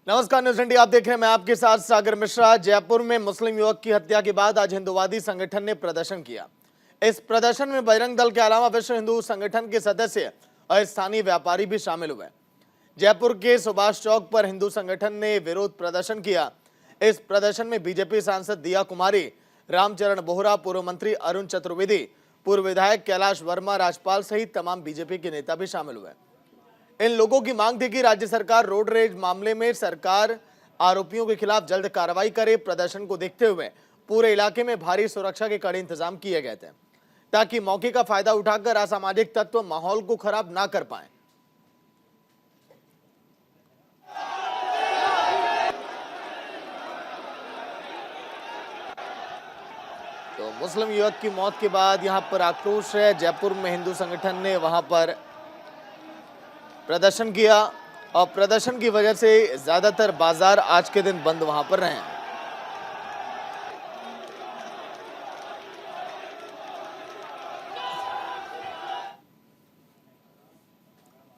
नमस्कार, news India आप देख रहे हैं। मैं आपके साथ सागर मिश्रा। जयपुर में मुस्लिम युवक की हत्या के बाद आज हिंदुवादी संगठन ने प्रदर्शन किया। इस प्रदर्शन में बजरंग दल के अलावा विश्व हिंदू संगठन के सदस्य और स्थानीय व्यापारी भी शामिल हुए। जयपुर के सुभाष चौक पर हिंदू संगठन ने विरोध प्रदर्शन किया। इस प्रदर्शन में बीजेपी सांसद दिया कुमारी, रामचरण बोहरा, पूर्व मंत्री अरुण चतुर्वेदी, पूर्व विधायक कैलाश वर्मा, राजपाल सहित तमाम बीजेपी के नेता भी शामिल हुए। इन लोगों की मांग थी कि राज्य सरकार रोड रेज मामले में सरकार आरोपियों के खिलाफ जल्द कार्रवाई करे। प्रदर्शन को देखते हुए पूरे इलाके में भारी सुरक्षा के कड़े इंतजाम किए गए थे ताकि मौके का फायदा उठाकर असामाजिक तत्व माहौल को खराब ना कर पाए। तो मुस्लिम युवक की मौत के बाद यहां पर आक्रोश है। जयपुर में हिंदू संगठन ने वहां पर प्रदर्शन किया और प्रदर्शन की वजह से ज्यादातर बाजार आज के दिन बंद वहां पर रहे।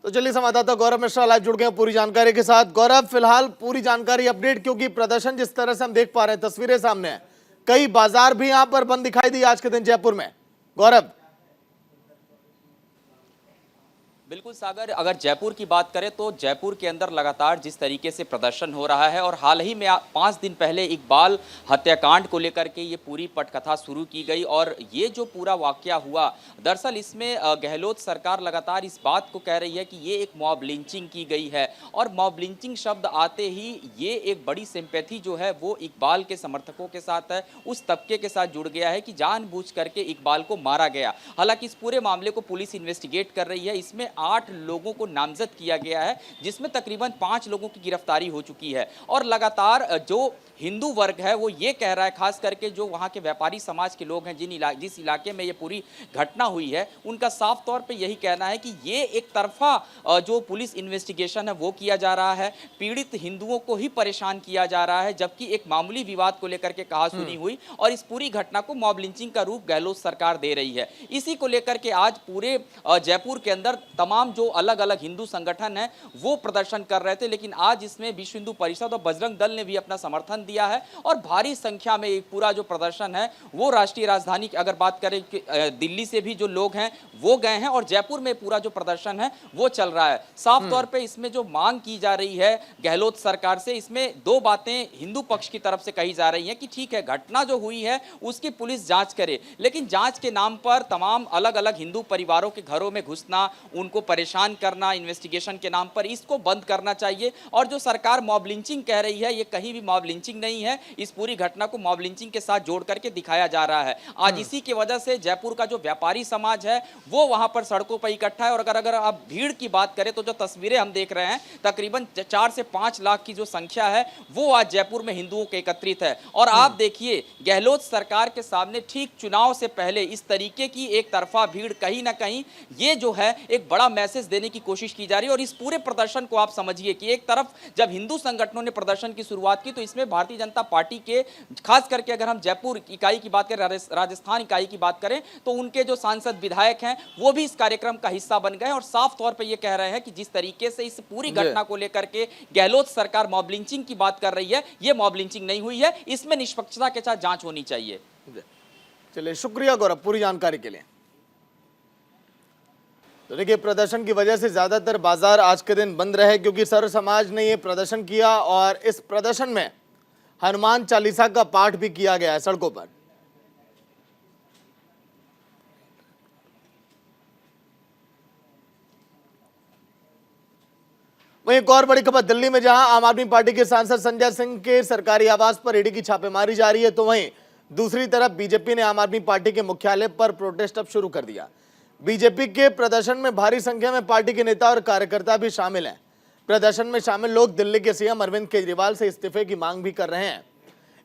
तो चलिए, संवाददाता गौरव मिश्रा लाइव जुड़ गए हैं पूरी जानकारी के साथ। गौरव, फिलहाल पूरी जानकारी अपडेट, क्योंकि प्रदर्शन जिस तरह से हम देख पा रहे हैं, तस्वीरें सामने हैं, कई बाजार भी यहां पर बंद दिखाई दी आज के दिन जयपुर में। गौरव। बिल्कुल सागर, अगर जयपुर की बात करें तो जयपुर के अंदर लगातार जिस तरीके से प्रदर्शन हो रहा है और हाल ही में 5 दिन पहले इकबाल हत्याकांड को लेकर के ये पूरी पटकथा शुरू की गई और ये जो पूरा वाकया हुआ, दरअसल इसमें गहलोत सरकार लगातार इस बात को कह रही है कि ये एक मॉब लिंचिंग की गई है और मॉब लिंचिंग शब्द आते ही ये एक बड़ी सिंपैथी जो है वो इकबाल के समर्थकों के साथ है, उस तबके के साथ जुड़ गया है कि जानबूझ करके इकबाल को मारा गया। हालांकि इस पूरे मामले को पुलिस इन्वेस्टिगेट कर रही है। इसमें 8 लोगों को नामजद किया गया है, जिसमें तकरीबन 5 लोगों की गिरफ्तारी हो चुकी है और लगातार जो हिंदू वर्ग है वो ये कह रहा है, खास करके जो वहाँ के व्यापारी समाज के लोग हैं जिस इलाके में ये पूरी घटना हुई है, उनका साफ तौर पे यही कहना है कि ये एक तरफा जो पुलिस इन्वेस्टिगेशन है वो किया जा रहा है, पीड़ित हिंदुओं को ही परेशान किया जा रहा है, जबकि एक मामूली विवाद को लेकर के कहा सुनी हुई और इस पूरी घटना को मॉब लिंचिंग का रूप गहलोत सरकार दे रही है। इसी को लेकर के आज पूरे जयपुर के अंदर तमाम जो अलग अलग हिंदू संगठन है वो प्रदर्शन कर रहे थे, लेकिन आज इसमें विश्व हिंदू परिषद और बजरंग दल ने भी अपना समर्थन दिया है और भारी संख्या में एक पूरा जो प्रदर्शन है वो राष्ट्रीय राजधानी की अगर बात करें दिल्ली से भी जो लोग हैं वो गए हैं और जयपुर में पूरा जो प्रदर्शन है वो चल रहा है। साफ तौर पे इसमें जो मांग की जा रही है गहलोत सरकार से, इसमें 2 बातें हिंदू पक्ष की तरफ से कही जा रही हैं कि ठीक है, घटना जो हुई है उसकी पुलिस जांच करे, लेकिन जांच के नाम पर तमाम अलग अलग हिंदू परिवारों के घरों में घुसना, उनको परेशान करना इन्वेस्टिगेशन के नाम पर, इसको बंद करना चाहिए। और जो सरकार मॉब लिंचिंग कह रही है, ये कहीं भी मॉब लिंचिंग नहीं है, इस पूरी घटना को मॉब लिंचिंग के साथ जोड़ करके दिखाया जा रहा है। आज इसी की वजह से जयपुर का जो व्यापारी समाज है वो वहां पर सड़कों पर इकट्ठा है और अगर आप भीड़ की बात करें तो जो तस्वीरें हम देख रहे हैं, तकरीबन 4 से 5 लाख की जो संख्या है वो आज जयपुर में हिंदुओं के एकत्रित है। और आप देखिए, गहलोत सरकार के सामने ठीक चुनाव से पहले इस तरीके की एक तरफा भीड़, कहीं ना कहीं ये जो है एक बड़ा मैसेज देने की कोशिश की जा रही है। और इस पूरे प्रदर्शन को आप समझिए कि एक तरफ जब हिंदू संगठनों ने प्रदर्शन की शुरुआत की तो इसमें भारतीय जनता पार्टी के, खास करके अगर हम जयपुर इकाई की बात करें, राजस्थान इकाई की बात करें, तो उनके जो सांसद विधायक हैं वो भी इस कार्यक्रम का हिस्सा बन गए और साफ तौर पर यह कह रहे हैं कि जिस तरीके से इस पूरी घटना को लेकर के गहलोत सरकार मॉब लिंचिंग की बात कर रही है, यह मॉब लिंचिंग नहीं हुई है, इसमें निष्पक्षता के साथ जांच होनी चाहिए। चलिए, शुक्रिया गौरव पूरी जानकारी के लिए। तो देखिए, प्रदर्शन की वजह से ज्यादातर बाजार आज के दिन बंद रहे क्योंकि सर्व समाज ने यह प्रदर्शन किया और इस प्रदर्शन में हनुमान चालीसा का पाठ भी किया गया है सड़कों पर। वहीं एक और बड़ी खबर दिल्ली में, जहां आम आदमी पार्टी के सांसद संजय सिंह के सरकारी आवास पर ईडी की छापेमारी जारी है, तो वहीं दूसरी तरफ बीजेपी ने आम आदमी पार्टी के मुख्यालय पर प्रोटेस्ट अब शुरू कर दिया। बीजेपी के प्रदर्शन में भारी संख्या में पार्टी के नेता और कार्यकर्ता भी शामिल हैं। प्रदर्शन में शामिल लोग दिल्ली के सीएम अरविंद केजरीवाल से इस्तीफे की मांग भी कर रहे हैं।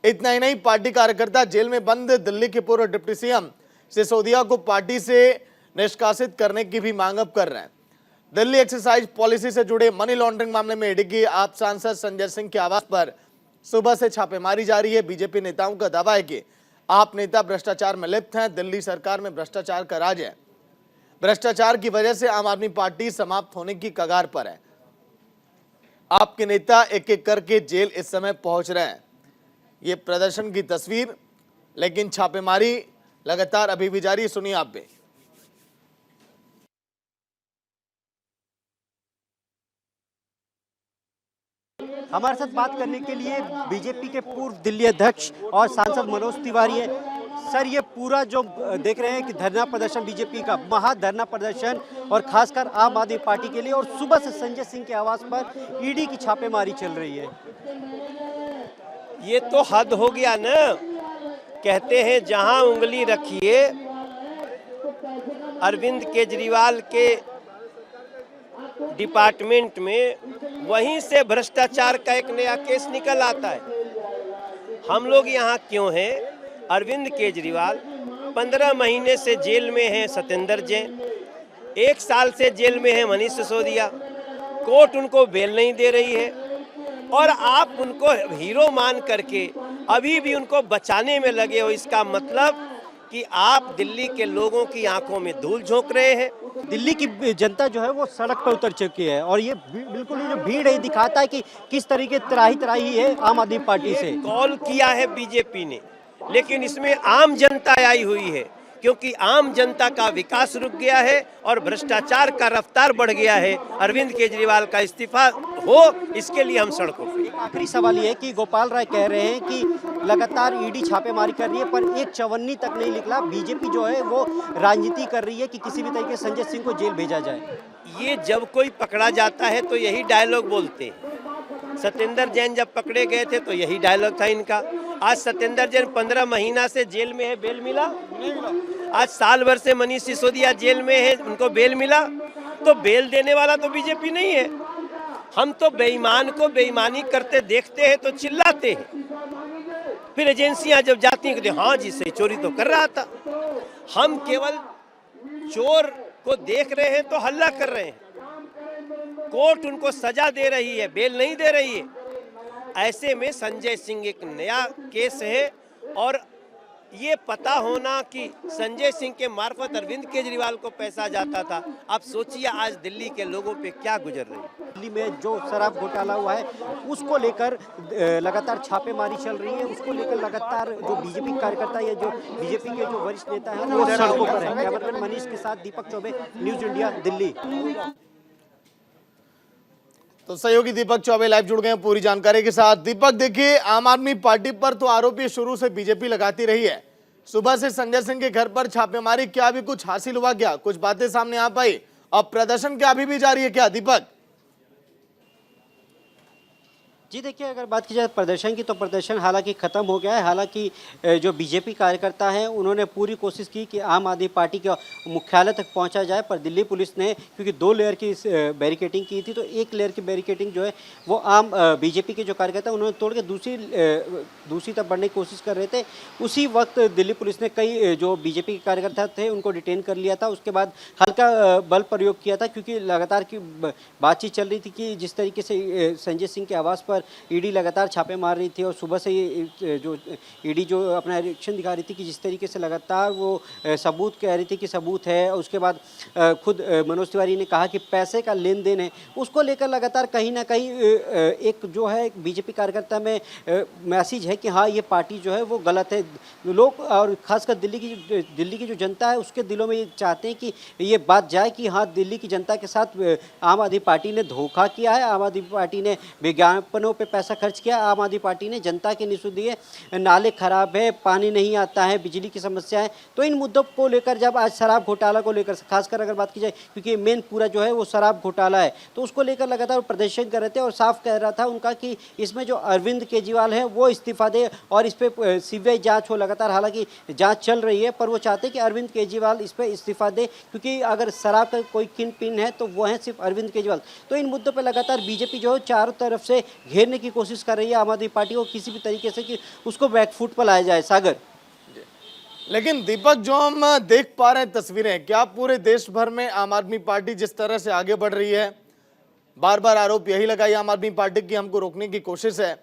इतना ही नहीं, पार्टी कार्यकर्ता जेल में बंद दिल्ली के पूर्व डिप्टी सीएम सिसोदिया को पार्टी से निष्कासित करने की भी मांग अब कर रहे हैं। दिल्ली एक्साइज पॉलिसी से जुड़े मनी लॉन्ड्रिंग मामले में ईडी की आप सांसद संजय सिंह के आवास पर सुबह से छापेमारी जारी है। बीजेपी नेताओं का दावा है कि आप नेता भ्रष्टाचार में लिप्त हैं। दिल्ली सरकार में भ्रष्टाचार का राज है। भ्रष्टाचार की वजह से आम आदमी पार्टी समाप्त होने की कगार पर है। आपके नेता एक एक करके जेल इस समय पहुंच रहे हैं। ये प्रदर्शन की तस्वीर, लेकिन छापेमारी लगातार अभी भी जारी है। सुनिए आप भी। हमारे साथ बात करने के लिए बीजेपी के पूर्व दिल्ली अध्यक्ष और सांसद मनोज तिवारी है। सर, ये पूरा जो देख रहे हैं कि धरना प्रदर्शन, बीजेपी का महाधरना प्रदर्शन और खासकर आम आदमी पार्टी के लिए, और सुबह से संजय सिंह के आवास पर ईडी की छापेमारी चल रही है। ये तो हद हो गया ना। कहते हैं जहां उंगली रखिए, अरविंद केजरीवाल के डिपार्टमेंट में वहीं से भ्रष्टाचार का एक नया केस निकल आता है। हम लोग यहाँ क्यों हैं? अरविंद केजरीवाल 15 महीने से जेल में हैं सत्येंद्र जैन, 1 साल से जेल में है मनीष सिसोदिया। कोर्ट उनको बेल नहीं दे रही है और आप उनको हीरो मान करके अभी भी उनको बचाने में लगे हो। इसका मतलब कि आप दिल्ली के लोगों की आंखों में धूल झोंक रहे हैं। दिल्ली की जनता जो है वो सड़क पर उतर चुकी है और ये बिल्कुल ये जो भीड़ है दिखाता है कि किस तरीके त्राही है आम आदमी पार्टी से। कॉल किया है बीजेपी ने, लेकिन इसमें आम जनता आई हुई है, क्योंकि आम जनता का विकास रुक गया है और भ्रष्टाचार का रफ्तार बढ़ गया है। अरविंद केजरीवाल का इस्तीफा हो, इसके लिए हम सड़कों पर। आखिरी सवाल ये है कि गोपाल राय कह रहे हैं कि लगातार ईडी छापेमारी कर रही है पर एक चवन्नी तक नहीं निकला। बीजेपी जो है वो राजनीति कर रही है कि किसी भी तरीके से संजय सिंह को जेल भेजा जाए। ये जब कोई पकड़ा जाता है तो यही डायलॉग बोलते हैं। सत्येंद्र जैन जब पकड़े गए थे तो यही डायलॉग था इनका। आज सत्येंद्र जैन 15 महीना से जेल में है, बेल मिला? नहीं मिला। आज साल भर से मनीष सिसोदिया जेल में है, उनको बेल मिला? तो बेल देने वाला तो बीजेपी नहीं है। हम तो बेईमान को बेईमानी करते देखते हैं तो चिल्लाते हैं, फिर एजेंसियां जब जाती हैं कहते हाँ जी सही, चोरी तो कर रहा था। हम केवल चोर को देख रहे हैं तो हल्ला कर रहे हैं। कोर्ट उनको सजा दे रही है, बेल नहीं दे रही है। ऐसे में संजय सिंह एक नया केस है और ये पता होना कि संजय सिंह के मार्फत अरविंद केजरीवाल को पैसा जाता था। आप सोचिए आज दिल्ली के लोगों पे क्या गुजर रही है। दिल्ली में जो शराब घोटाला हुआ है उसको लेकर लगातार छापेमारी चल रही है। उसको लेकर लगातार जो बीजेपी कार्यकर्ता या जो बीजेपी के जो वरिष्ठ नेता हैं वो सड़कों पर है। कैमरामैन मनीष के साथ दीपक चौबे, न्यूज इंडिया, दिल्ली। तो सहयोगी दीपक चौबे लाइव जुड़ गए हैं पूरी जानकारी के साथ। दीपक, देखिए, आम आदमी पार्टी पर तो आरोप ये शुरू से बीजेपी लगाती रही है। सुबह से संजय सिंह के घर पर छापेमारी, क्या अभी कुछ हासिल हुआ? क्या कुछ बातें सामने आ पाई? और प्रदर्शन क्या अभी भी जारी है क्या दीपक? जी देखिए, अगर बात की जाए प्रदर्शन की तो प्रदर्शन हालांकि ख़त्म हो गया है। हालांकि जो बीजेपी कार्यकर्ता हैं उन्होंने पूरी कोशिश की कि आम आदमी पार्टी के मुख्यालय तक पहुंचा जाए, पर दिल्ली पुलिस ने क्योंकि 2 लेयर की बैरिकेडिंग की थी तो 1 लेयर की बैरिकेडिंग जो है वो आम बीजेपी के जो कार्यकर्ता उन्होंने तोड़ के दूसरी तरफ बढ़ने की कोशिश कर रहे थे। उसी वक्त दिल्ली पुलिस ने कई जो बीजेपी के कार्यकर्ता थे उनको डिटेन कर लिया था। उसके बाद हल्का बल प्रयोग किया था क्योंकि लगातार की बातचीत चल रही थी कि जिस तरीके से संजय सिंह के आवास पर ईडी लगातार छापे मार रही थी और सुबह से ये जो ईडी जो अपना रिएक्शन दिखा रही थी कि जिस तरीके से लगातार वो सबूत कह रही थी कि सबूत है। उसके बाद खुद मनोज तिवारी ने कहा कि पैसे का लेन देन है, उसको लेकर लगातार कहीं ना कहीं एक जो है बीजेपी कार्यकर्ता में मैसेज है कि हाँ ये पार्टी जो है वो गलत है। लोग और खासकर दिल्ली की जो जनता है उसके दिलों में ये चाहते हैं कि ये बात जाए कि हाँ दिल्ली की जनता के साथ आम आदमी पार्टी ने धोखा किया है, आम आदमी पार्टी ने विज्ञापनों पे पैसा खर्च किया, आम आदमी पार्टी ने जनता के निःशुल्क दिए, नाले खराब है, पानी नहीं आता है, बिजली की समस्या है। तो इन मुद्दों को लेकर जब आज शराब घोटाला को लेकर खासकर अगर बात की जाए क्योंकि मेन पूरा जो है वो शराब घोटाला है, तो उसको लेकर लगातार प्रदर्शन कर रहे थे और साफ कह रहा था उनका कि इसमें जो अरविंद केजरीवाल है वो इस्तीफा दे और इस पर सीबीआई जाँच हो। लगातार हालांकि जाँच चल रही है पर वो चाहते कि अरविंद केजरीवाल इस पर इस्तीफा दे क्योंकि अगर शराब का कोई किन पिन है तो वो है सिर्फ अरविंद केजरीवाल। तो इन मुद्दों पर लगातार बीजेपी जो है चारों तरफ से घेरने की कोशिश कर रही है आम आदमी पार्टी को किसी भी तरीके से कि उसको बैकफुट पर लाया जाए। सागर, लेकिन दीपक, जो हम देख पा रहे हैं तस्वीरें, क्या पूरे देश भर में आम आदमी पार्टी जिस तरह से आगे बढ़ रही है, बार बार आरोप यही लगाई आम आदमी पार्टी की हमको रोकने की कोशिश है,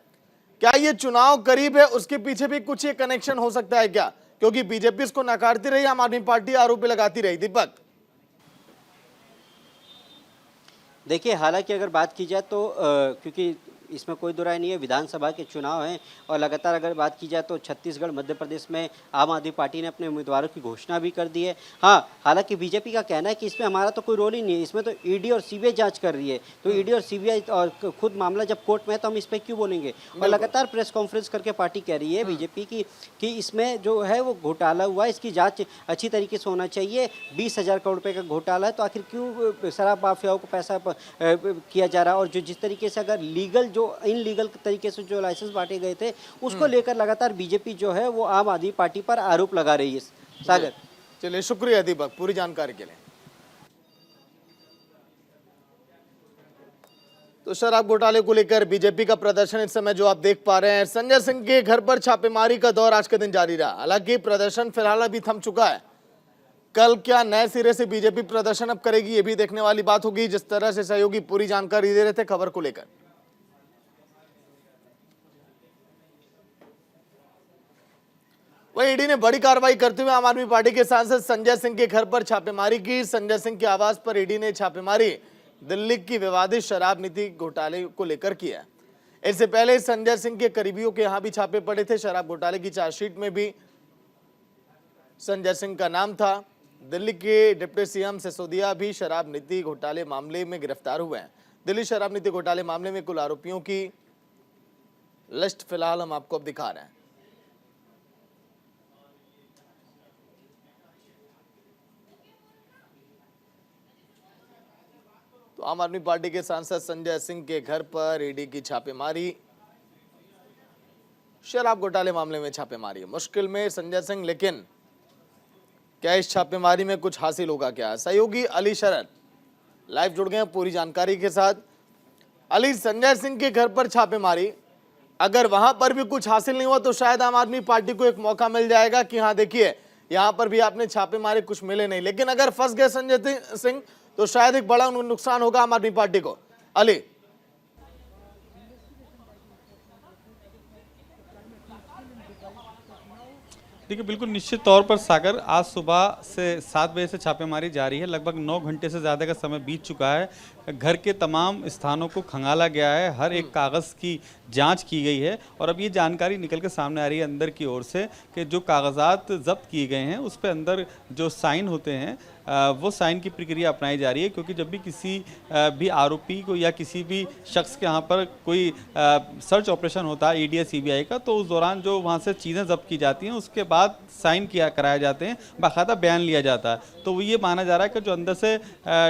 क्या ये चुनाव करीब है उसके पीछे भी कुछ ये कनेक्शन हो सकता है क्या? क्योंकि बीजेपी इसको नकारती रही, आम आदमी पार्टी आरोप लगाती रही। दीपक देखिए, हालांकि अगर बात की जाए तो क्योंकि इसमें कोई दो राय नहीं है, विधानसभा के चुनाव हैं और लगातार अगर बात की जाए तो छत्तीसगढ़, मध्य प्रदेश में आम आदमी पार्टी ने अपने उम्मीदवारों की घोषणा भी कर दी है। हाँ, हालांकि बीजेपी का कहना है कि इसमें हमारा तो कोई रोल ही नहीं है, इसमें तो ईडी और सीबीआई जांच कर रही है, तो ईडी और सीबीआई और खुद मामला जब कोर्ट में है तो हम इस पर क्यों बोलेंगे। और लगातार प्रेस कॉन्फ्रेंस करके पार्टी कह रही है बीजेपी की कि इसमें जो है वो घोटाला हुआ है, इसकी जाँच अच्छी तरीके से होना चाहिए। 20,000 करोड़ रुपये का घोटाला है तो आखिर क्यों शराब माफियाओं को पैसा किया जा रहा है। और जो जिस तरीके से अगर लीगल जो इनलीगल तरीके से जो लाइसेंस बांटे गए थे उसको लेकर लगातार बीजेपी जो है वो आम आदमी पार्टी पर आरोप लगा रही है। सागर, चलिए शुक्रिया दीपक पूरी जानकारी के लिए। तो शराब घोटाले को लेकर बीजेपी का प्रदर्शन इस समय जो आप देख पा रहे हैं, संजय सिंह के घर पर छापेमारी का दौर आज के दिन जारी रहा। हालांकि प्रदर्शन फिलहाल अभी थम चुका है। कल क्या नए सिरे से बीजेपी प्रदर्शन अब करेगी, ये भी देखने वाली बात होगी। जिस तरह से सहयोगी पूरी जानकारी दे रहे थे खबर को लेकर। वहीं ईडी ने बड़ी कार्रवाई करते हुए आम आदमी पार्टी के सांसद संजय सिंह के घर पर छापेमारी की। संजय सिंह के आवास पर ईडी ने छापेमारी दिल्ली की विवादित शराब नीति घोटाले को लेकर किया। इससे पहले संजय सिंह के करीबियों के यहां भी छापे पड़े थे। शराब घोटाले की चार्जशीट में भी संजय सिंह का नाम था। दिल्ली के डिप्टी सीएम सिसोदिया भी शराब नीति घोटाले मामले में गिरफ्तार हुए हैं। दिल्ली शराब नीति घोटाले मामले में कुल आरोपियों की लिस्ट फिलहाल हम आपको अब दिखा रहे हैं। तो आम आदमी पार्टी के सांसद संजय सिंह के घर पर ईडी की छापेमारी, शराब घोटाले मामले में छापेमारी। मुश्किल में संजय सिंह, लेकिन क्या इस छापेमारी में कुछ हासिल होगा क्या? सहयोगी अली शरद लाइव जुड़ गए हैं पूरी जानकारी के साथ। अली, संजय सिंह के घर पर छापेमारी, अगर वहां पर भी कुछ हासिल नहीं हुआ तो शायद आम आदमी पार्टी को एक मौका मिल जाएगा कि हाँ देखिए यहां पर भी आपने छापेमारी, कुछ मिले नहीं। लेकिन अगर फंस गए संजय सिंह तो शायद एक बड़ा नुकसान होगा आम आदमी पार्टी को। अली, देखिए, बिल्कुल निश्चित तौर पर सागर, आज सुबह से 7 बजे से छापेमारी जारी है। लगभग 9 घंटे से ज़्यादा का समय बीत चुका है। घर के तमाम स्थानों को खंगाला गया है, हर एक कागज़ की जांच की गई है और अब ये जानकारी निकल के सामने आ रही है अंदर की ओर से कि जो कागजात जब्त किए गए हैं उस पर अंदर जो साइन होते हैं वो साइन की प्रक्रिया अपनाई जा रही है। क्योंकि जब भी किसी भी आरोपी को या किसी भी शख्स के यहाँ पर कोई सर्च ऑपरेशन होता है ईडी या सीबीआई का, तो उस दौरान जो वहाँ से चीज़ें जब्त की जाती हैं उसके बाद साइन कराए जाते हैं, बाकायदा बयान लिया जाता है। तो ये माना जा रहा है कि जो अंदर से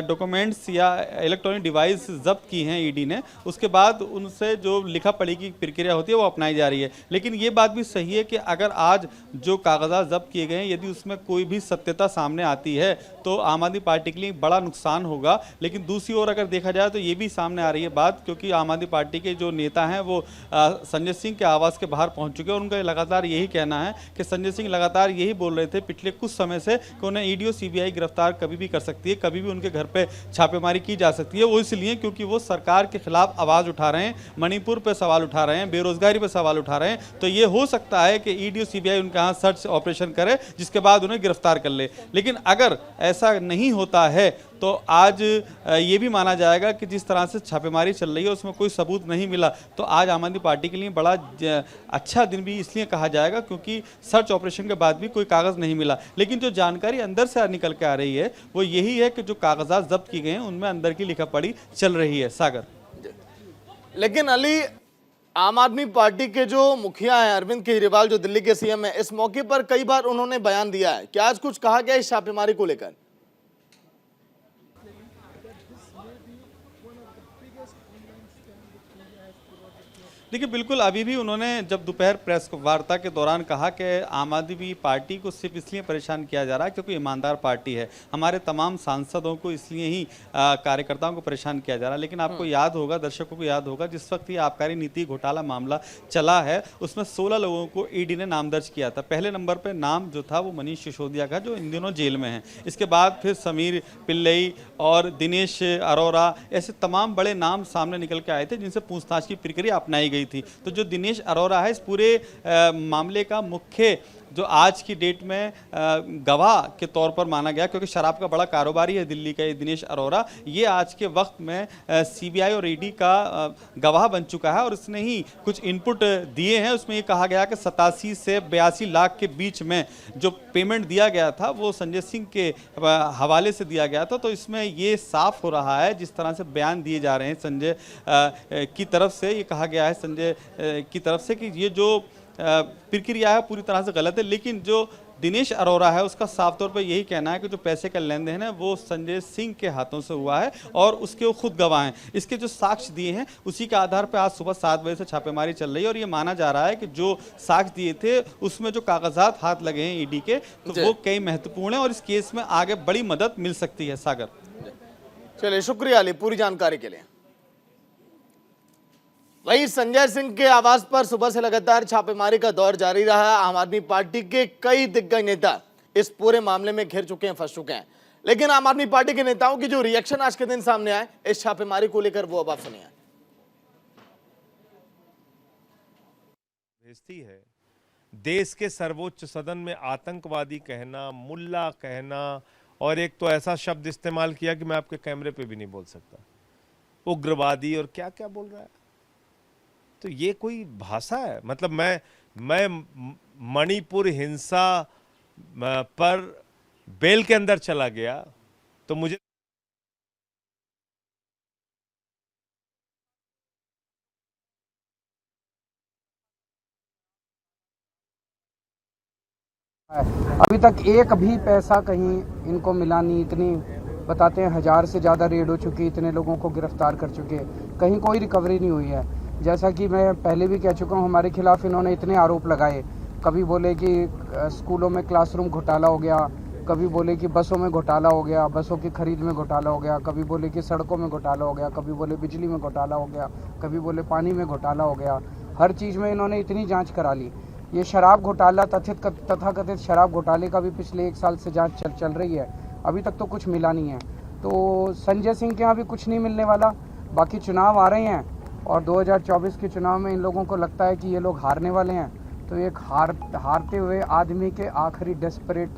डॉक्यूमेंट्स या इलेक्ट्रॉनिक डिवाइस जब्त की हैं ईडी ने, उसके बाद उनसे जो लिखा पढ़ी की प्रक्रिया होती है वो अपनाई जा रही है। लेकिन ये बात भी सही है कि अगर आज जो कागजात जब्त किए गए हैं यदि उसमें कोई भी सत्यता सामने आती है तो आम आदमी पार्टी के लिए बड़ा नुकसान होगा। लेकिन दूसरी ओर अगर देखा जाए तो ये भी सामने आ रही है बात, क्योंकि आम आदमी पार्टी के जो नेता हैं वो संजय सिंह के आवास के बाहर पहुंच चुके हैं और उनका लगातार यही कहना है कि संजय सिंह लगातार यही बोल रहे थे पिछले कुछ समय से कि उन्हें ईडी और सीबीआई गिरफ्तार कभी भी कर सकती है, कभी भी उनके घर पे छापेमारी की जा सकती है। वो इसलिए क्योंकि वो सरकार के खिलाफ आवाज़ उठा रहे हैं, मणिपुर पर सवाल उठा रहे हैं, बेरोजगारी पर सवाल उठा रहे हैं। तो ये हो सकता है कि ईडी और सीबीआई उनके यहाँ सर्च ऑपरेशन करे जिसके बाद उन्हें गिरफ्तार कर ले। लेकिन अगर ऐसा नहीं होता है तो आज ये भी माना जाएगा कि जिस तरह से छापेमारी चल रही है उसमें कोई सबूत नहीं मिला, तो आज आम आदमी पार्टी के लिए बड़ा अच्छा दिन भी इसलिए कहा जाएगा क्योंकि सर्च ऑपरेशन के बाद भी कोई कागज़ नहीं मिला। लेकिन जो जानकारी अंदर से निकल के आ रही है वो यही है कि जो कागजात जब्त किए गए हैं उनमें अंदर की लिखापढ़ी चल रही है। सागर, लेकिन अली, आम आदमी पार्टी के जो मुखिया हैं अरविंद केजरीवाल, जो दिल्ली के सीएम हैं, इस मौके पर कई बार उन्होंने बयान दिया है। क्या आज कुछ कहा गया इस छापेमारी को लेकर? देखिए, बिल्कुल अभी भी उन्होंने जब दोपहर प्रेस वार्ता के दौरान कहा कि आम आदमी पार्टी को सिर्फ इसलिए परेशान किया जा रहा है क्योंकि ईमानदार पार्टी है, हमारे तमाम सांसदों को इसलिए ही कार्यकर्ताओं को परेशान किया जा रहा है। लेकिन आपको याद होगा, दर्शकों को याद होगा, जिस वक्त ये आबकारी नीति घोटाला मामला चला है उसमें 16 लोगों को ईडी ने नाम दर्ज किया था। पहले नंबर पर नाम जो था वो मनीष सिसोदिया का, जो इन दिनों जेल में है। इसके बाद फिर समीर पिल्लई और दिनेश अरोरा, ऐसे तमाम बड़े नाम सामने निकल के आए थे जिनसे पूछताछ की प्रक्रिया अपनाई गई थी। तो जो दिनेश अरोरा है इस पूरे मामले का मुख्य जो आज की डेट में गवाह के तौर पर माना गया, क्योंकि शराब का बड़ा कारोबारी है दिल्ली का ये दिनेश अरोड़ा। ये आज के वक्त में सीबीआई और ईडी का गवाह बन चुका है और इसने ही कुछ इनपुट दिए हैं। उसमें ये कहा गया कि 87 से 82 लाख के बीच में जो पेमेंट दिया गया था वो संजय सिंह के हवाले से दिया गया था। तो इसमें ये साफ हो रहा है, जिस तरह से बयान दिए जा रहे हैं संजय की तरफ से, ये कहा गया है संजय की तरफ से कि ये जो प्रक्रिया है पूरी तरह से गलत है। लेकिन जो दिनेश अरोड़ा है उसका साफ तौर पर यही कहना है कि जो पैसे का लेन देन है वो संजय सिंह के हाथों से हुआ है और उसके वो खुद गवाह हैं। इसके जो साक्ष्य दिए हैं उसी के आधार पर आज सुबह 7 बजे से छापेमारी चल रही है और ये माना जा रहा है कि जो साक्ष्य दिए थे उसमें जो कागजात हाथ लगे हैं ईडी के, तो वो कई महत्वपूर्ण है और इस केस में आगे बड़ी मदद मिल सकती है। सागर, चलिए शुक्रिया अली पूरी जानकारी के लिए। वहीं संजय सिंह के आवास पर सुबह से लगातार छापेमारी का दौर जारी रहा। आम आदमी पार्टी के कई दिग्गज नेता इस पूरे मामले में घिर चुके हैं, फंस चुके हैं। लेकिन आम आदमी पार्टी के नेताओं की जो रिएक्शन आज के दिन सामने आए इस छापेमारी को लेकर, वो अब आप सुनिए। भेजती है देश के सर्वोच्च सदन में आतंकवादी कहना, मुल्ला कहना, और एक तो ऐसा शब्द इस्तेमाल किया कि मैं आपके कैमरे पे भी नहीं बोल सकता, उग्रवादी और क्या क्या बोल रहा है। तो ये कोई भाषा है? मतलब मैं मणिपुर हिंसा पर बेल के अंदर चला गया तो मुझे अभी तक एक भी पैसा कहीं इनको मिला नहीं। इतनी बताते हैं 1000 से ज़्यादा रेड हो चुकी, इतने लोगों को गिरफ्तार कर चुके, कहीं कोई रिकवरी नहीं हुई है। जैसा कि मैं पहले भी कह चुका हूँ, हमारे खिलाफ इन्होंने इतने आरोप लगाए। कभी बोले कि स्कूलों में क्लासरूम घोटाला हो गया, कभी बोले कि बसों में घोटाला हो गया, बसों की खरीद में घोटाला हो गया, कभी बोले कि सड़कों में घोटाला हो गया, कभी बोले बिजली में घोटाला हो गया, कभी बोले पानी में घोटाला हो गया। हर चीज़ में इन्होंने इतनी जाँच करा ली। ये शराब घोटाला, तथाकथित शराब घोटाले का भी पिछले 1 साल से जाँच चल रही है, अभी तक तो कुछ मिला नहीं है। तो संजय सिंह के यहाँ भी कुछ नहीं मिलने वाला। बाकी चुनाव आ रहे हैं और 2024 के चुनाव में इन लोगों को लगता है कि ये लोग हारने वाले हैं, तो एक हारते हुए आदमी के आखिरी डेस्परेट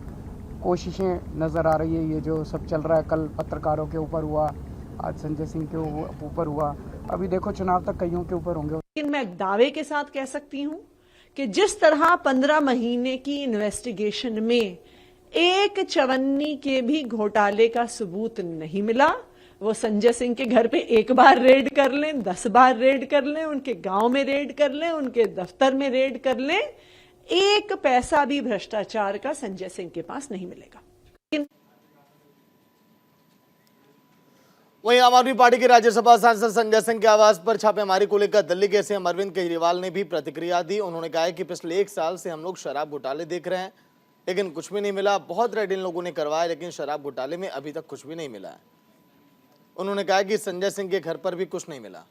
कोशिशें नज़र आ रही है। ये जो सब चल रहा है, कल पत्रकारों के ऊपर हुआ, आज संजय सिंह के ऊपर हुआ, अभी देखो चुनाव तक कईयों के ऊपर होंगे। लेकिन मैं दावे के साथ कह सकती हूं कि जिस तरह 15 महीने की इन्वेस्टिगेशन में एक चवन्नी के भी घोटाले का सबूत नहीं मिला, वो संजय सिंह के घर पे एक बार रेड कर लें, 10 बार रेड कर लें, उनके गांव में रेड कर लें, उनके दफ्तर में रेड कर लें, एक पैसा भी भ्रष्टाचार का संजय सिंह के पास नहीं मिलेगा। वहीं आम आदमी पार्टी के राज्यसभा सांसद संजय सिंह के आवास पर छापेमारी को लेकर दिल्ली के सीएम अरविंद केजरीवाल ने भी प्रतिक्रिया दी। उन्होंने कहा है कि पिछले 1 साल से हम लोग शराब घोटाले देख रहे हैं, लेकिन कुछ भी नहीं मिला। बहुत रेड इन लोगों ने करवाया, लेकिन शराब घोटाले में अभी तक कुछ भी नहीं मिला है। उन्होंने कहा कि संजय सिंह के घर पर भी कुछ नहीं मिला।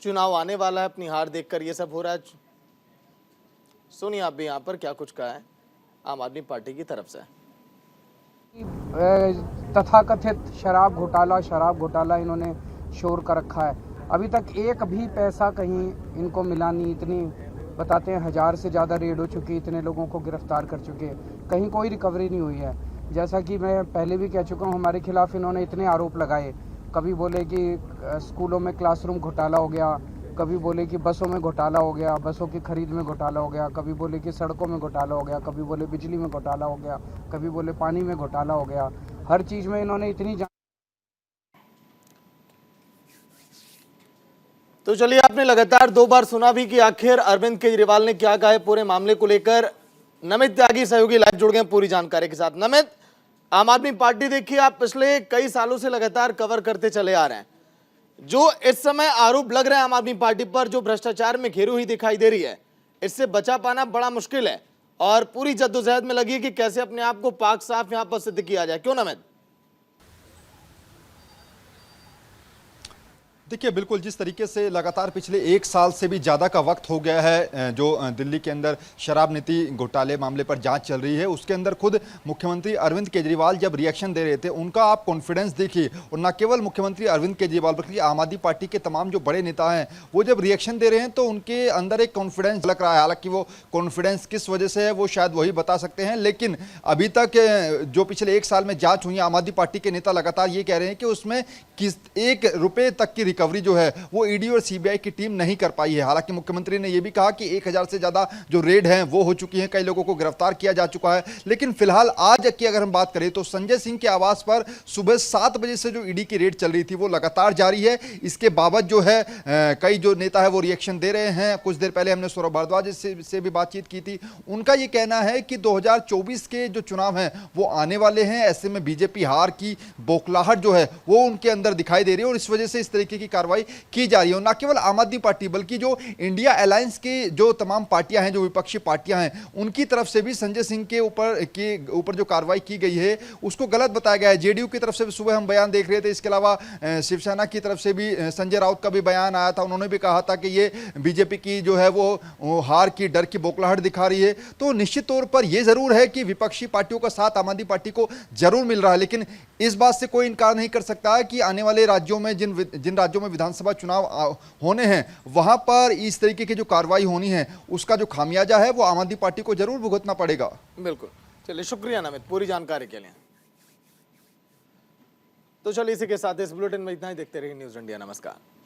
चुनाव आने वाला है, अपनी हार देखकर ये सब हो रहा है। सुनिए आप भी यहाँ पर क्या कुछ कहा है आम आदमी पार्टी की तरफ से। तथाकथित शराब घोटाला इन्होंने शोर कर रखा है। अभी तक एक भी पैसा कहीं इनको मिला नहीं। इतनी बताते हैं 1000 से ज़्यादा रेड हो चुकी, इतने लोगों को गिरफ्तार कर चुके, कहीं कोई रिकवरी नहीं हुई है। जैसा कि मैं पहले भी कह चुका हूँ, हमारे खिलाफ इन्होंने इतने आरोप लगाए। कभी बोले कि स्कूलों में क्लासरूम घोटाला हो गया, कभी बोले कि बसों में घोटाला हो गया, बसों की खरीद में घोटाला हो गया, कभी बोले कि सड़कों में घोटाला हो गया, कभी बोले बिजली में घोटाला हो गया, कभी बोले पानी में घोटाला हो गया। हर चीज़ में इन्होंने इतनी तो चलिए, आपने लगातार 2 बार सुना भी कि आखिर अरविंद केजरीवाल ने क्या कहा है पूरे मामले को लेकर। नमित त्यागी सहयोगी लाइव जुड़ गए पूरी जानकारी के साथ। नमित, आम आदमी पार्टी देखिए आप पिछले कई सालों से लगातार कवर करते चले आ रहे हैं। जो इस समय आरोप लग रहे हैं आम आदमी पार्टी पर, जो भ्रष्टाचार में घिरी हुई दिखाई दे रही है, इससे बचा पाना बड़ा मुश्किल है और पूरी जद्दोजहद में लगी है कि कैसे अपने आप को पाक साफ यहां पर सिद्ध किया जाए। क्यों नमित? देखिए बिल्कुल जिस तरीके से लगातार पिछले 1 साल से भी ज़्यादा का वक्त हो गया है जो दिल्ली के अंदर शराब नीति घोटाले मामले पर जांच चल रही है, उसके अंदर खुद मुख्यमंत्री अरविंद केजरीवाल जब रिएक्शन दे रहे थे, उनका आप कॉन्फिडेंस देखिए। और न केवल मुख्यमंत्री अरविंद केजरीवाल बल्कि आम आदमी पार्टी के तमाम जो बड़े नेता हैं वो जब रिएक्शन दे रहे हैं तो उनके अंदर एक कॉन्फिडेंस लग रहा है। हालांकि वो कॉन्फिडेंस किस वजह से है वो शायद वही बता सकते हैं, लेकिन अभी तक जो पिछले 1 साल में जाँच हुई, आम आदमी पार्टी के नेता लगातार ये कह रहे हैं कि उसमें किस 1 रुपये तक की रिकवरी जो है वो ईडी और सीबीआई की टीम नहीं कर पाई है। हालांकि मुख्यमंत्री ने यह भी कहा कि 1000 से ज्यादा जो रेड हैं वो हो चुकी हैं, कई लोगों को गिरफ्तार किया जा चुका है। लेकिन फिलहाल आज की अगर हम बात करें तो संजय सिंह के आवास पर सुबह 7 बजे से जो ईडी की रेड चल रही थी वो लगातार जारी है। इसके बाबत जो है कई जो नेता है वो रिएक्शन दे रहे हैं। कुछ देर पहले हमने सौरभ भारद्वाज से भी बातचीत की थी, उनका ये कहना है कि 2024 के जो चुनाव हैं वो आने वाले हैं, ऐसे में बीजेपी हार की बौखलाहट जो है वो उनके अंदर दिखाई दे रही है और इस वजह से इस तरीके की कार्रवाई की जा रही है। ना केवल आम आदमी पार्टी बल्कि जो इंडिया अलायंस के जो तमाम पार्टियां हैं, जो विपक्षी पार्टियां हैं, उनकी तरफ से भी संजय सिंह के ऊपर जो कार्रवाई की गई है उसको गलत बताया गया है। जेडीयू की तरफ से भी सुबह हम बयान देख रहे थे, इसके अलावा शिवसेना की तरफ से भी संजय राउत का भी बयान आया था, उन्होंने भी कहा था कि ये बीजेपी की जो है वो हार की डर की बौखलाहट दिखा रही है। तो निश्चित तौर पर यह जरूर है कि विपक्षी पार्टियों का साथ आम आदमी पार्टी को जरूर मिल रहा है, लेकिन इस बात से कोई इनकार नहीं कर सकता है कि आने वाले राज्यों में जिन राज्यों में विधानसभा चुनाव होने हैं वहां पर इस तरीके की जो कार्रवाई होनी है उसका जो खामियाजा है वो आम आदमी पार्टी को जरूर भुगतना पड़ेगा। बिल्कुल, चलिए शुक्रिया नमित पूरी जानकारी के लिए। तो चलिए इसी के साथ इस बुलेटिन में इतना ही। देखते रहिए न्यूज़ इंडिया। नमस्कार।